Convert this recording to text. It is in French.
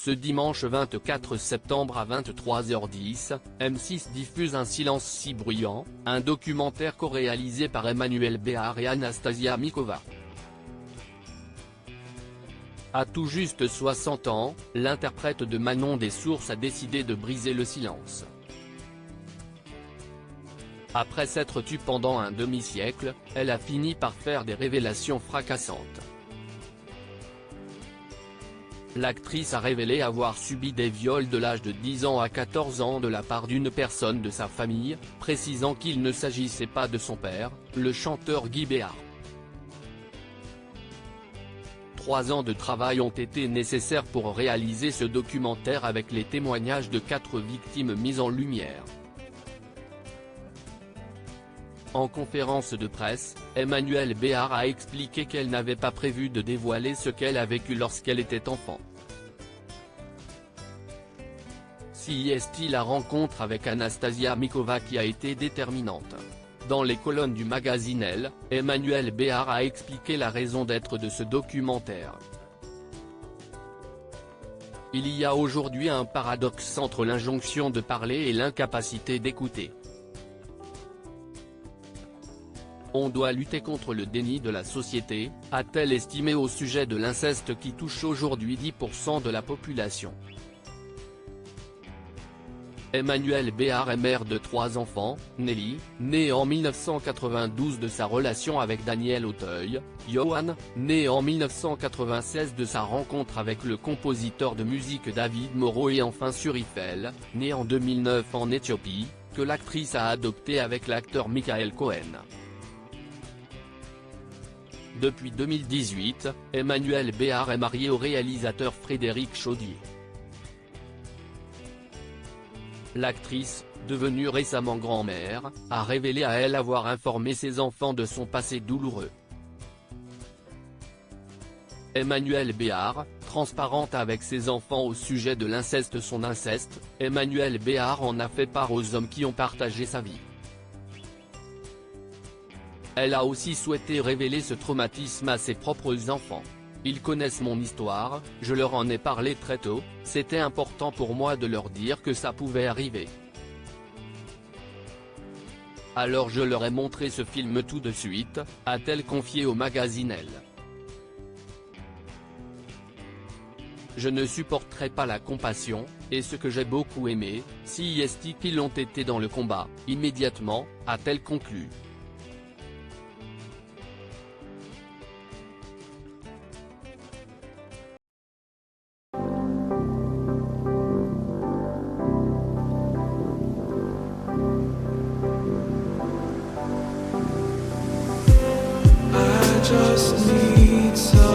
Ce dimanche 24 septembre à 23h10, M6 diffuse Un silence si bruyant, un documentaire co-réalisé par Emmanuel Béard et Anastasia Mikova. À tout juste 60 ans, l'interprète de Manon des Sources a décidé de briser le silence. Après s'être tue pendant un demi-siècle, elle a fini par faire des révélations fracassantes. L'actrice a révélé avoir subi des viols de l'âge de 10 ans à 14 ans de la part d'une personne de sa famille, précisant qu'il ne s'agissait pas de son père, le chanteur Guy Béard. 3 ans de travail ont été nécessaires pour réaliser ce documentaire avec les témoignages de 4 victimes mises en lumière. En conférence de presse, Emmanuel Béard a expliqué qu'elle n'avait pas prévu de dévoiler ce qu'elle a vécu lorsqu'elle était enfant. Si est la rencontre avec Anastasia Mikova qui a été déterminante. Dans les colonnes du magazine Elle, Emmanuel Béard a expliqué la raison d'être de ce documentaire. Il y a aujourd'hui un paradoxe entre l'injonction de parler et l'incapacité d'écouter. On doit lutter contre le déni de la société, a-t-elle estimé au sujet de l'inceste qui touche aujourd'hui 10% de la population. Emmanuel Béard est mère de 3 enfants, Nelly, née en 1992 de sa relation avec Daniel Auteuil, Johan, né en 1996 de sa rencontre avec le compositeur de musique David Moreau et enfin Surifel, né en 2009 en Éthiopie, que l'actrice a adopté avec l'acteur Michael Cohen. Depuis 2018, Emmanuel Béard est marié au réalisateur Frédéric Chaudier. L'actrice, devenue récemment grand-mère, a révélé à Elle avoir informé ses enfants de son passé douloureux. Emmanuel Béard, transparente avec ses enfants au sujet de l'inceste. Son inceste, Emmanuel Béard en a fait part aux hommes qui ont partagé sa vie. Elle a aussi souhaité révéler ce traumatisme à ses propres enfants. Ils connaissent mon histoire, je leur en ai parlé très tôt, c'était important pour moi de leur dire que ça pouvait arriver. Alors je leur ai montré ce film tout de suite, a-t-elle confié au magazine Elle. Je ne supporterai pas la compassion, et ce que j'ai beaucoup aimé, si est qu'ils ont été dans le combat, immédiatement, a-t-elle conclu. Just need some